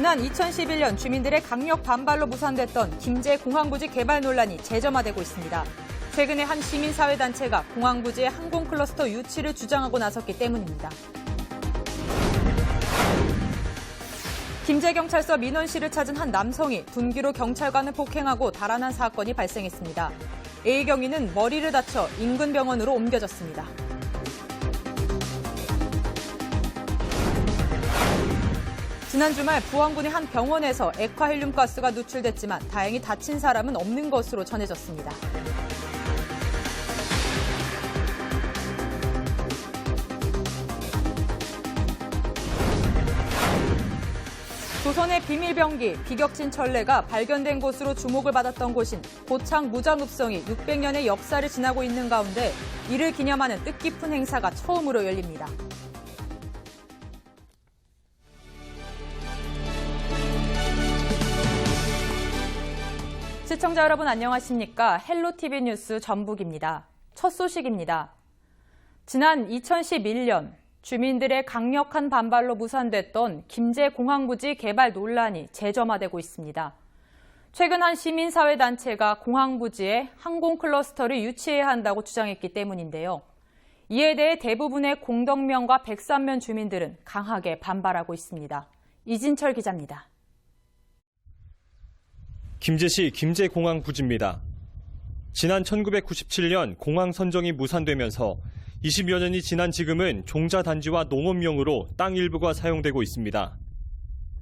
지난 2011년 주민들의 강력 반발로 무산됐던 김제 공항부지 개발 논란이 재점화되고 있습니다. 최근에 한 시민사회단체가 공항부지의 항공클러스터 유치를 주장하고 나섰기 때문입니다. 김제경찰서 민원실을 찾은 한 남성이 둔기로 경찰관을 폭행하고 달아난 사건이 발생했습니다. A 경위는 머리를 다쳐 인근 병원으로 옮겨졌습니다. 지난 주말 부안군의 한 병원에서 액화헬륨가스가 누출됐지만 다행히 다친 사람은 없는 것으로 전해졌습니다. 조선의 비밀병기 비격진 천례가 발견된 곳으로 주목을 받았던 곳인 고창 무장읍성이 600년의 역사를 지나고 있는 가운데 이를 기념하는 뜻깊은 행사가 처음으로 열립니다. 시청자 여러분 안녕하십니까? 헬로티비 뉴스 전북입니다. 첫 소식입니다. 지난 2011년 주민들의 강력한 반발로 무산됐던 김제 공항부지 개발 논란이 재점화되고 있습니다. 최근 한 시민사회단체가 공항부지에 항공클러스터를 유치해야 한다고 주장했기 때문인데요. 이에 대해 대부분의 공덕면과 백산면 주민들은 강하게 반발하고 있습니다. 이진철 기자입니다. 김제시 김제공항부지입니다. 지난 1997년 공항 선정이 무산되면서 20여 년이 지난 지금은 종자단지와 농업용으로 땅 일부가 사용되고 있습니다.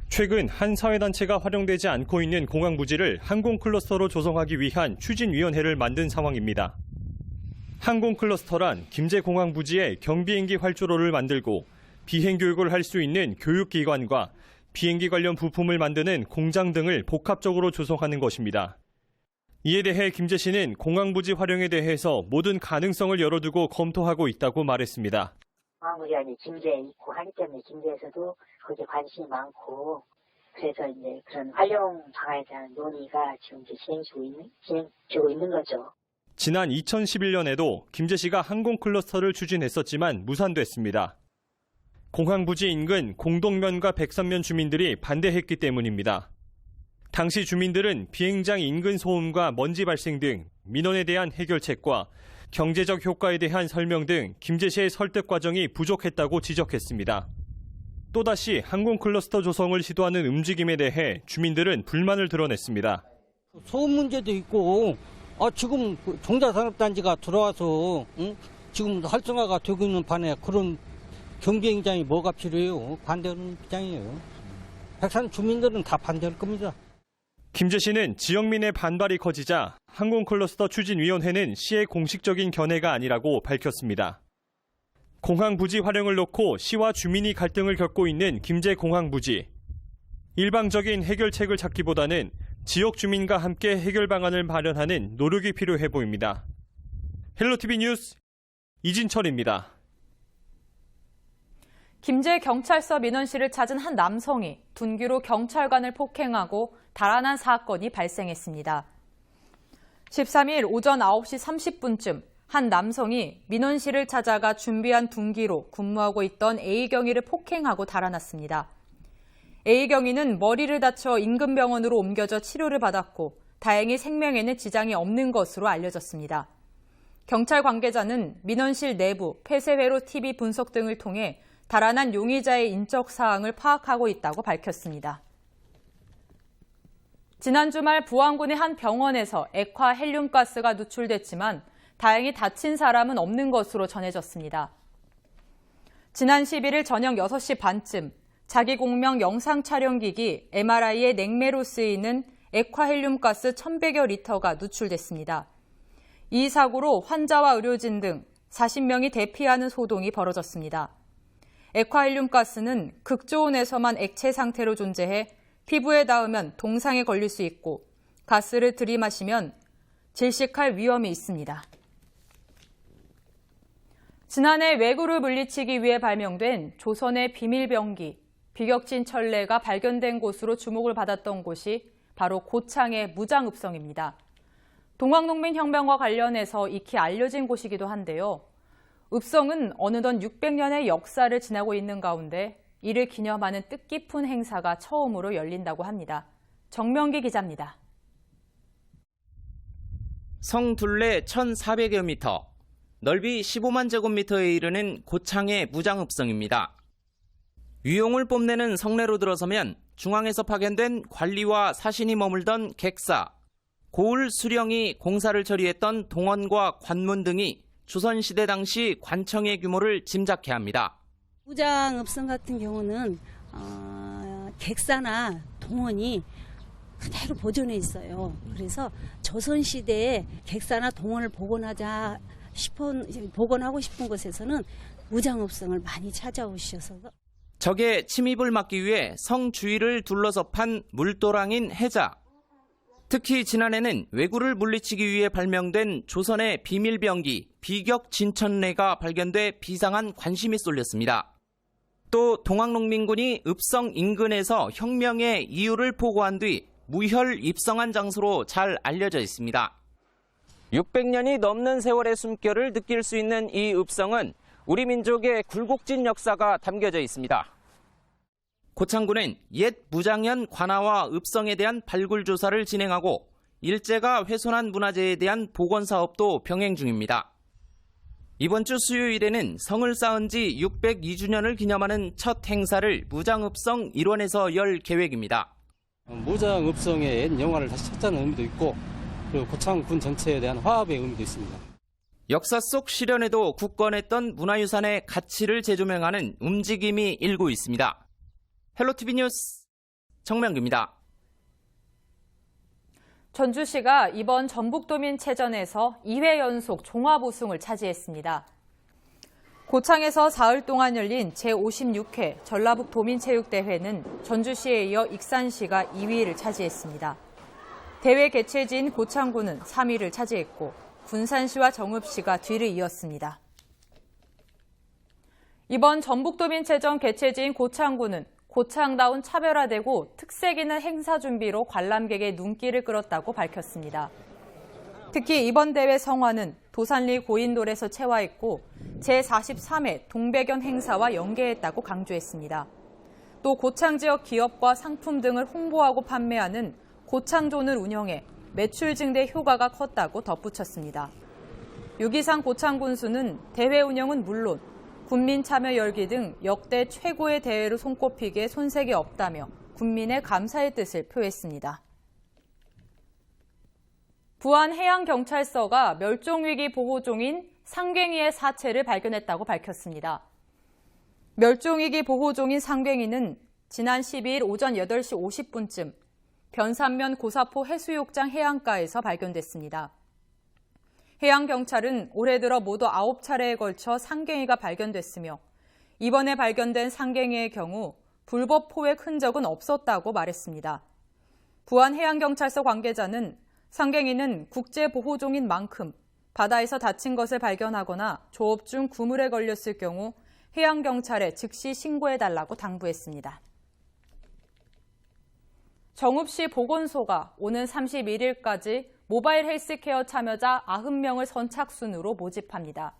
최근 한 사회단체가 활용되지 않고 있는 공항부지를 항공클러스터로 조성하기 위한 추진위원회를 만든 상황입니다. 항공클러스터란 김제공항부지에 경비행기 활주로를 만들고 비행교육을 할 수 있는 교육기관과 비행기 관련 부품을 만드는 공장 등을 복합적으로 조성하는 것입니다. 이에 대해 김제시는 공항부지 활용에 대해서 모든 가능성을 열어두고 검토하고 있다고 말했습니다. 공항부지가 이제 김제에 있고 하기 때문에 김제에서도 거기에 관심이 많고 그래서 이제 그런 활용 방안에 대한 논의가 지금 이제 진행되고 있는 거죠. 지난 2011년에도 김제시가 항공클러스터를 추진했었지만 무산됐습니다. 공항부지 인근 공동면과 백산면 주민들이 반대했기 때문입니다. 당시 주민들은 비행장 인근 소음과 먼지 발생 등 민원에 대한 해결책과 경제적 효과에 대한 설명 등 김제시의 설득 과정이 부족했다고 지적했습니다. 또다시 항공클러스터 조성을 시도하는 움직임에 대해 주민들은 불만을 드러냈습니다. 소음 문제도 있고 지금 종자산업단지가 들어와서 지금 활성화가 되고 있는 판에 그런 경비행장이 뭐가 필요해요? 반대하는 입장이에요. 백산 주민들은 다 반대할 겁니다. 김제시는 지역민의 반발이 커지자 항공클러스터 추진위원회는 시의 공식적인 견해가 아니라고 밝혔습니다. 공항부지 활용을 놓고 시와 주민이 갈등을 겪고 있는 김제공항부지. 일방적인 해결책을 찾기보다는 지역 주민과 함께 해결 방안을 마련하는 노력이 필요해 보입니다. 헬로티비 뉴스 이진철입니다. 김제경찰서 민원실을 찾은 한 남성이 둔기로 경찰관을 폭행하고 달아난 사건이 발생했습니다. 13일 오전 9시 30분쯤 한 남성이 민원실을 찾아가 준비한 둔기로 근무하고 있던 A 경위를 폭행하고 달아났습니다. A 경위는 머리를 다쳐 인근 병원으로 옮겨져 치료를 받았고 다행히 생명에는 지장이 없는 것으로 알려졌습니다. 경찰 관계자는 민원실 내부 폐쇄회로 TV 분석 등을 통해 달아난 용의자의 인적 사항을 파악하고 있다고 밝혔습니다. 지난 주말 부안군의 한 병원에서 액화 헬륨가스가 누출됐지만 다행히 다친 사람은 없는 것으로 전해졌습니다. 지난 11일 저녁 6시 반쯤 자기 공명 영상 촬영기기 MRI의 냉매로 쓰이는 액화 헬륨가스 1,100여 리터가 누출됐습니다. 이 사고로 환자와 의료진 등 40명이 대피하는 소동이 벌어졌습니다. 액화헬륨가스는 극저온에서만 액체 상태로 존재해 피부에 닿으면 동상에 걸릴 수 있고 가스를 들이마시면 질식할 위험이 있습니다. 지난해 외구를 물리치기 위해 발명된 조선의 비밀병기 비격진 천례가 발견된 곳으로 주목을 받았던 곳이 바로 고창의 무장읍성입니다. 동학농민혁명과 관련해서 익히 알려진 곳이기도 한데요. 읍성은 어느덧 600년의 역사를 지나고 있는 가운데 이를 기념하는 뜻깊은 행사가 처음으로 열린다고 합니다. 정명기 기자입니다. 성 둘레 1,400여 미터, 넓이 15만 제곱미터에 이르는 고창의 무장읍성입니다. 위용을 뽐내는 성내로 들어서면 중앙에서 파견된 관리와 사신이 머물던 객사, 고을 수령이 공사를 처리했던 동원과 관문 등이 조선시대 당시 관청의 규모를 짐작케 합니다. 무장읍성 같은 경우는 객사나 동원이 그대로 보존해 있어요. 그래서 조선시대에 객사나 동원을 복원하고 싶은 곳에서는 무장읍성을 많이 찾아오셔서 적의 침입을 막기 위해 성 주위를 둘러서 판 물도랑인 해자. 특히 지난해는 왜구를 물리치기 위해 발명된 조선의 비밀병기 비격 진천례가 발견돼 비상한 관심이 쏠렸습니다. 또 동학농민군이 읍성 인근에서 혁명의 이유를 포고한 뒤 무혈 입성한 장소로 잘 알려져 있습니다. 600년이 넘는 세월의 숨결을 느낄 수 있는 이 읍성은 우리 민족의 굴곡진 역사가 담겨져 있습니다. 고창군은 옛 무장현 관아와 읍성에 대한 발굴 조사를 진행하고 일제가 훼손한 문화재에 대한 복원 사업도 병행 중입니다. 이번 주 수요일에는 성을 쌓은 지 602주년을 기념하는 첫 행사를 무장읍성 일원에서 열 계획입니다. 무장읍성의 옛 영화를 다시 찾자는 의미도 있고 그리고 고창군 전체에 대한 화합의 의미도 있습니다. 역사 속 시련에도 굳건했던 문화유산의 가치를 재조명하는 움직임이 일고 있습니다. 헬로티비 뉴스 정명기입니다. 전주시가 이번 전북도민체전에서 2회 연속 종합 우승을 차지했습니다. 고창에서 사흘 동안 열린 제56회 전라북도민체육대회는 전주시에 이어 익산시가 2위를 차지했습니다. 대회 개최지인 고창군은 3위를 차지했고 군산시와 정읍시가 뒤를 이었습니다. 이번 전북도민체전 개최지인 고창군은 고창다운 차별화되고 특색 있는 행사 준비로 관람객의 눈길을 끌었다고 밝혔습니다. 특히 이번 대회 성화는 도산리 고인돌에서 채화했고 제43회 동백연 행사와 연계했다고 강조했습니다. 또 고창 지역 기업과 상품 등을 홍보하고 판매하는 고창존을 운영해 매출 증대 효과가 컸다고 덧붙였습니다. 유기상 고창군수는 대회 운영은 물론 군민 참여 열기 등 역대 최고의 대회로 손꼽히기에 손색이 없다며 군민의 감사의 뜻을 표했습니다. 부안해양경찰서가 멸종위기 보호종인 상괭이의 사체를 발견했다고 밝혔습니다. 멸종위기 보호종인 상괭이는 지난 12일 오전 8시 50분쯤 변산면 고사포 해수욕장 해안가에서 발견됐습니다. 해양경찰은 올해 들어 모두 9차례에 걸쳐 상괭이가 발견됐으며 이번에 발견된 상괭이의 경우 불법 포획 흔적은 없었다고 말했습니다. 부안해양경찰서 관계자는 상괭이는 국제보호종인 만큼 바다에서 다친 것을 발견하거나 조업 중 구물에 걸렸을 경우 해양경찰에 즉시 신고해달라고 당부했습니다. 정읍시 보건소가 오는 31일까지 모바일 헬스케어 참여자 90명을 선착순으로 모집합니다.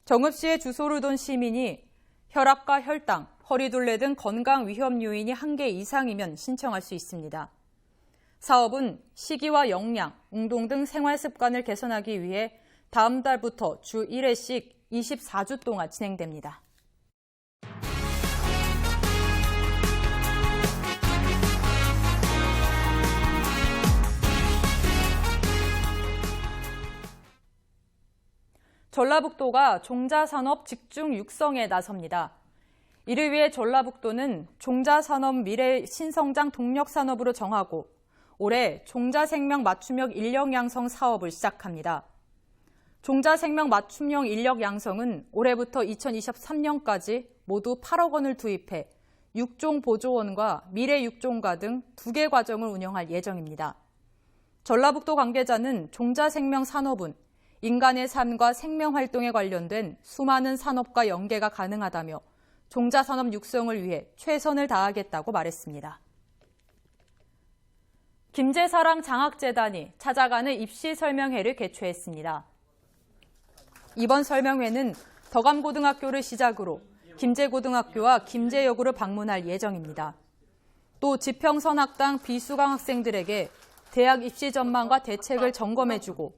정읍시에 주소를 둔 시민이 혈압과 혈당, 허리둘레 등 건강 위험 요인이 1개 이상이면 신청할 수 있습니다. 사업은 식이와 영양, 운동 등 생활 습관을 개선하기 위해 다음 달부터 주 1회씩 24주 동안 진행됩니다. 전라북도가 종자산업 집중 육성에 나섭니다. 이를 위해 전라북도는 종자산업 미래 신성장 동력산업으로 정하고 올해 종자생명 맞춤형 인력 양성 사업을 시작합니다. 종자생명 맞춤형 인력 양성은 올해부터 2023년까지 모두 8억 원을 투입해 육종 보조원과 미래 육종가 등 2개 과정을 운영할 예정입니다. 전라북도 관계자는 종자생명 산업은 인간의 삶과 생명활동에 관련된 수많은 산업과 연계가 가능하다며 종자산업 육성을 위해 최선을 다하겠다고 말했습니다. 김제사랑 장학재단이 찾아가는 입시 설명회를 개최했습니다. 이번 설명회는 덕암고등학교를 시작으로 김제고등학교와 김제여고를 방문할 예정입니다. 또 지평선학당 비수강 학생들에게 대학 입시 전망과 대책을 점검해주고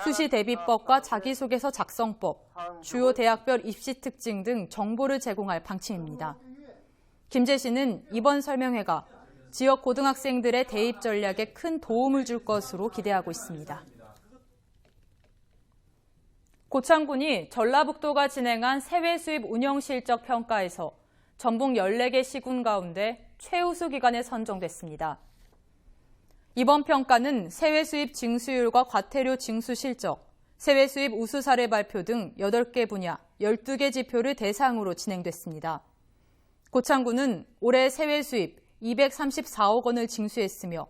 수시 대비법과 자기소개서 작성법, 주요 대학별 입시 특징 등 정보를 제공할 방침입니다. 김제시는 이번 설명회가 지역 고등학생들의 대입 전략에 큰 도움을 줄 것으로 기대하고 있습니다. 고창군이 전라북도가 진행한 세외 수입 운영 실적 평가에서 전북 14개 시군 가운데 최우수 기관에 선정됐습니다. 이번 평가는 세외 수입 징수율과 과태료 징수 실적, 세외 수입 우수 사례 발표 등 8개 분야 12개 지표를 대상으로 진행됐습니다. 고창군은 올해 세외 수입 234억 원을 징수했으며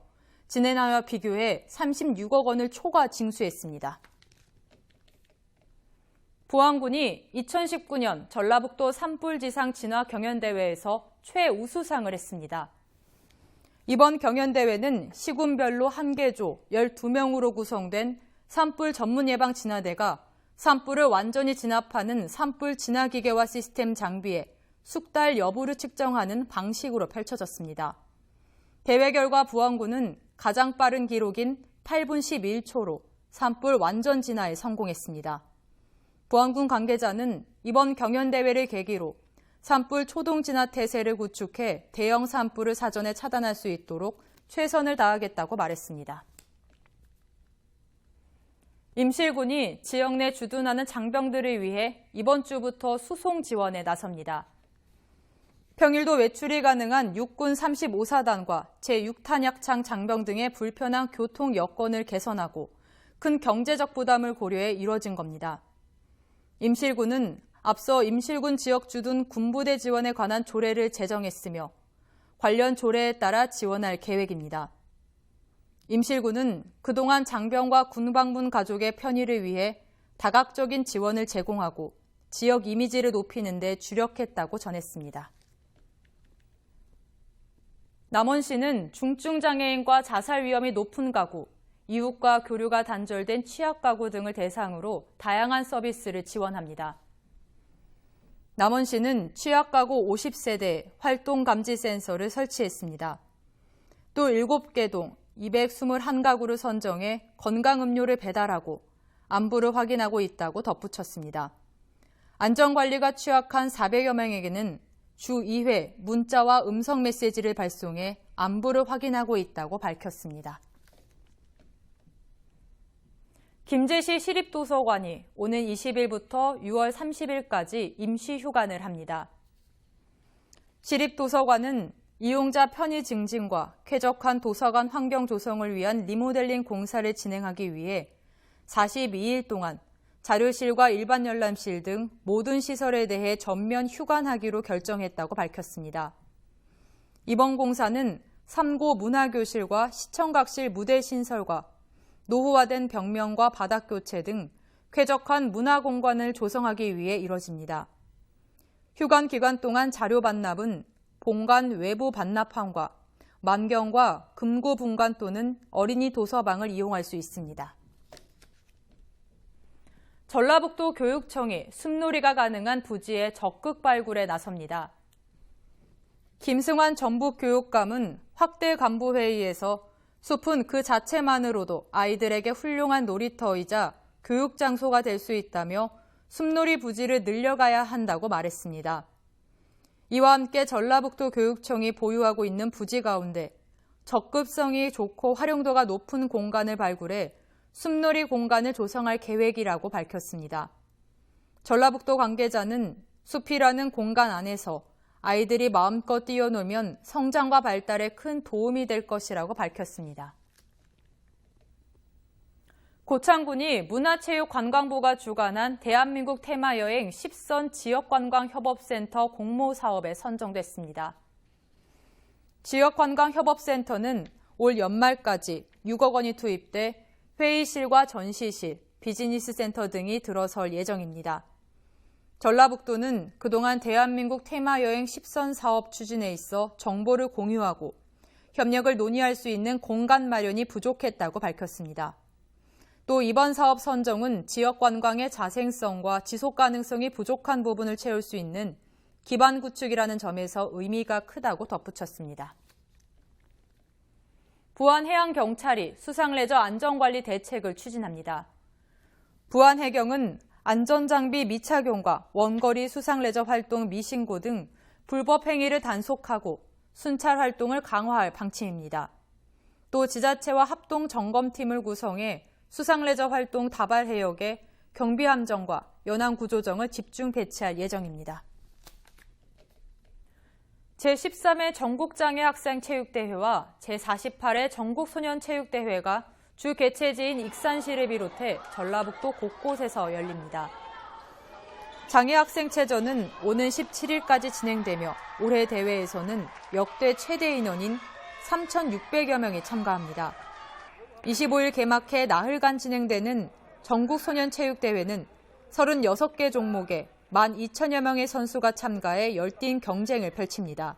지난해와 비교해 36억 원을 초과 징수했습니다. 보안군이 2019년 전라북도 산불지상 진화 경연대회에서 최우수상을 했습니다. 이번 경연대회는 시군별로 1개조 12명으로 구성된 산불 전문 예방 진화대가 산불을 완전히 진압하는 산불 진화기계와 시스템 장비에 숙달 여부를 측정하는 방식으로 펼쳐졌습니다. 대회 결과 보안군은 가장 빠른 기록인 8분 11초로 산불 완전 진화에 성공했습니다. 보안군 관계자는 이번 경연대회를 계기로 산불 초동 진화 태세를 구축해 대형 산불을 사전에 차단할 수 있도록 최선을 다하겠다고 말했습니다. 임실군이 지역 내 주둔하는 장병들을 위해 이번 주부터 수송 지원에 나섭니다. 평일도 외출이 가능한 육군 35사단과 제6탄약창 장병 등의 불편한 교통 여건을 개선하고 큰 경제적 부담을 고려해 이뤄진 겁니다. 임실군은 앞서 임실군 지역 주둔 군부대 지원에 관한 조례를 제정했으며 관련 조례에 따라 지원할 계획입니다. 임실군은 그동안 장병과 군방문 가족의 편의를 위해 다각적인 지원을 제공하고 지역 이미지를 높이는 데 주력했다고 전했습니다. 남원시는 중증장애인과 자살 위험이 높은 가구, 이웃과 교류가 단절된 취약 가구 등을 대상으로 다양한 서비스를 지원합니다. 남원시는 취약 가구 50세대에 활동 감지 센서를 설치했습니다. 또 7개 동 221가구를 선정해 건강음료를 배달하고 안부를 확인하고 있다고 덧붙였습니다. 안전관리가 취약한 400여 명에게는 주 2회 문자와 음성 메시지를 발송해 안부를 확인하고 있다고 밝혔습니다. 김제시 시립도서관이 오는 20일부터 6월 30일까지 임시 휴관을 합니다. 시립도서관은 이용자 편의 증진과 쾌적한 도서관 환경 조성을 위한 리모델링 공사를 진행하기 위해 42일 동안 자료실과 일반 열람실 등 모든 시설에 대해 전면 휴관하기로 결정했다고 밝혔습니다. 이번 공사는 3고 문화교실과 시청각실 무대 신설과 노후화된 벽면과 바닥 교체 등 쾌적한 문화 공간을 조성하기 위해 이뤄집니다. 휴관 기간 동안 자료 반납은 본관 외부 반납함과 만경과 금고 분관 또는 어린이 도서방을 이용할 수 있습니다. 전라북도 교육청이 숲놀이가 가능한 부지의 적극 발굴에 나섭니다. 김승환 전북교육감은 확대 간부회의에서 숲은 그 자체만으로도 아이들에게 훌륭한 놀이터이자 교육 장소가 될 수 있다며 숲놀이 부지를 늘려가야 한다고 말했습니다. 이와 함께 전라북도 교육청이 보유하고 있는 부지 가운데 접근성이 좋고 활용도가 높은 공간을 발굴해 숲놀이 공간을 조성할 계획이라고 밝혔습니다. 전라북도 관계자는 숲이라는 공간 안에서 아이들이 마음껏 뛰어놀면 성장과 발달에 큰 도움이 될 것이라고 밝혔습니다. 고창군이 문화체육관광부가 주관한 대한민국 테마여행 10선 지역관광협업센터 공모사업에 선정됐습니다. 지역관광협업센터는 올 연말까지 6억 원이 투입돼 회의실과 전시실, 비즈니스 센터 등이 들어설 예정입니다. 전라북도는 그동안 대한민국 테마여행 10선 사업 추진에 있어 정보를 공유하고 협력을 논의할 수 있는 공간 마련이 부족했다고 밝혔습니다. 또 이번 사업 선정은 지역 관광의 자생성과 지속 가능성이 부족한 부분을 채울 수 있는 기반 구축이라는 점에서 의미가 크다고 덧붙였습니다. 부안해양경찰이 수상레저 안전관리 대책을 추진합니다. 부안해경은 안전장비 미착용과 원거리 수상레저 활동 미신고 등 불법 행위를 단속하고 순찰 활동을 강화할 방침입니다. 또 지자체와 합동 점검팀을 구성해 수상레저 활동 다발 해역에 경비함정과 연안구조정을 집중 배치할 예정입니다. 제13회 전국장애학생체육대회와 제48회 전국소년체육대회가 주 개최지인 익산시를 비롯해 전라북도 곳곳에서 열립니다. 장애학생체전은 오는 17일까지 진행되며 올해 대회에서는 역대 최대 인원인 3,600여 명이 참가합니다. 25일 개막해 나흘간 진행되는 전국소년체육대회는 36개 종목에 12,000여 명의 선수가 참가해 열띤 경쟁을 펼칩니다.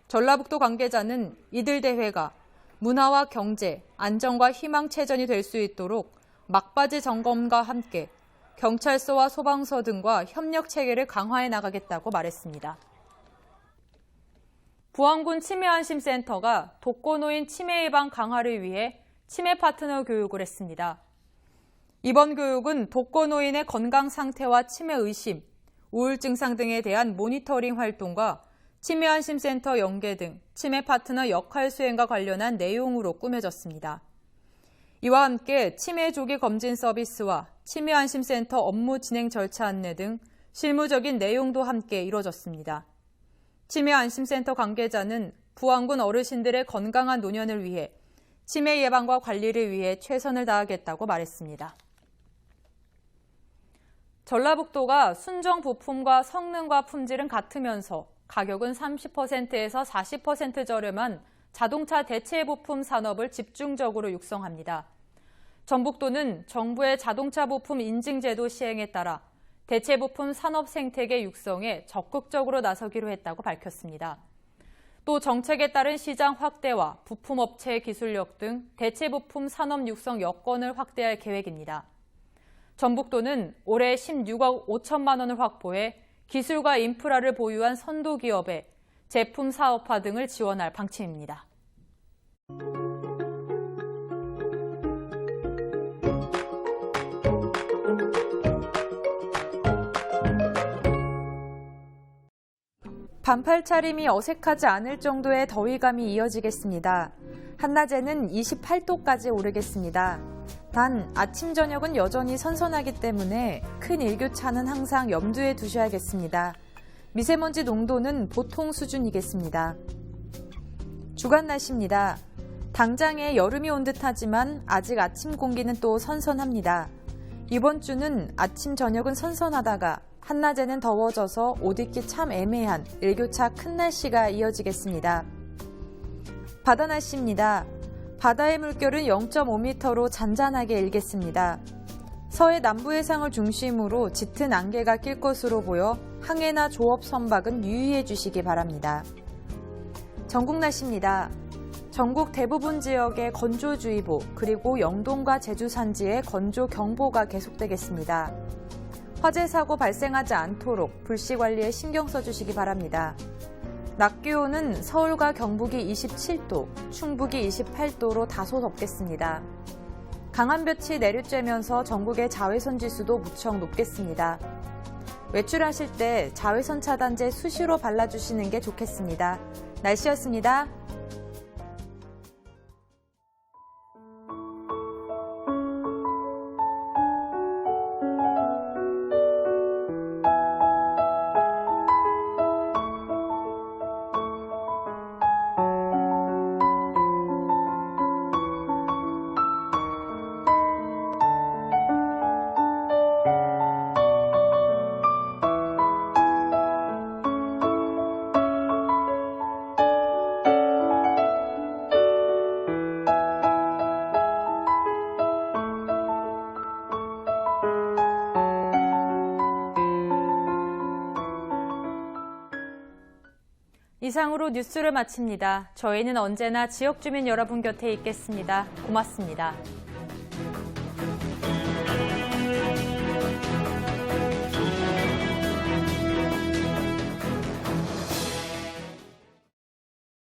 전라북도 관계자는 이들 대회가 문화와 경제, 안전과 희망체전이 될 수 있도록 막바지 점검과 함께 경찰서와 소방서 등과 협력 체계를 강화해 나가겠다고 말했습니다. 부안군 치매안심센터가 독거노인 치매 예방 강화를 위해 치매 파트너 교육을 했습니다. 이번 교육은 독거노인의 건강 상태와 치매 의심, 우울 증상 등에 대한 모니터링 활동과 치매안심센터 연계 등 치매 파트너 역할 수행과 관련한 내용으로 꾸며졌습니다. 이와 함께 치매 조기 검진 서비스와 치매안심센터 업무 진행 절차 안내 등 실무적인 내용도 함께 이뤄졌습니다. 치매안심센터 관계자는 부안군 어르신들의 건강한 노년을 위해 치매 예방과 관리를 위해 최선을 다하겠다고 말했습니다. 전라북도가 순정 부품과 성능과 품질은 같으면서 가격은 30%에서 40% 저렴한 자동차 대체 부품 산업을 집중적으로 육성합니다. 전북도는 정부의 자동차 부품 인증 제도 시행에 따라 대체 부품 산업 생태계 육성에 적극적으로 나서기로 했다고 밝혔습니다. 또 정책에 따른 시장 확대와 부품업체의 기술력 등 대체 부품 산업 육성 여건을 확대할 계획입니다. 전북도는 올해 16억 5천만 원을 확보해 기술과 인프라를 보유한 선도 기업에 제품 사업화 등을 지원할 방침입니다. 반팔 차림이 어색하지 않을 정도의 더위감이 이어지겠습니다. 한낮에는 28도까지 오르겠습니다. 단 아침 저녁은 여전히 선선하기 때문에 큰 일교차는 항상 염두에 두셔야겠습니다. 미세먼지 농도는 보통 수준이겠습니다. 주간 날씨입니다. 당장에 여름이 온 듯하지만 아직 아침 공기는 또 선선합니다. 이번 주는 아침 저녁은 선선하다가 한낮에는 더워져서 옷 입기 참 애매한 일교차 큰 날씨가 이어지겠습니다. 바다 날씨입니다. 바다의 물결은 0.5m로 잔잔하게 일겠습니다. 서해 남부 해상을 중심으로 짙은 안개가 낄 것으로 보여 항해나 조업 선박은 유의해 주시기 바랍니다. 전국 날씨입니다. 전국 대부분 지역에 건조주의보 그리고 영동과 제주 산지에 건조경보가 계속되겠습니다. 화재 사고 발생하지 않도록 불씨 관리에 신경 써주시기 바랍니다. 낮 기온은 서울과 경북이 27도, 충북이 28도로 다소 덥겠습니다. 강한 볕이 내리쬐면서 전국의 자외선 지수도 무척 높겠습니다. 외출하실 때 자외선 차단제 수시로 발라주시는 게 좋겠습니다. 날씨였습니다. 이상으로 뉴스를 마칩니다. 저희는 언제나 지역 주민 여러분 곁에 있겠습니다. 고맙습니다.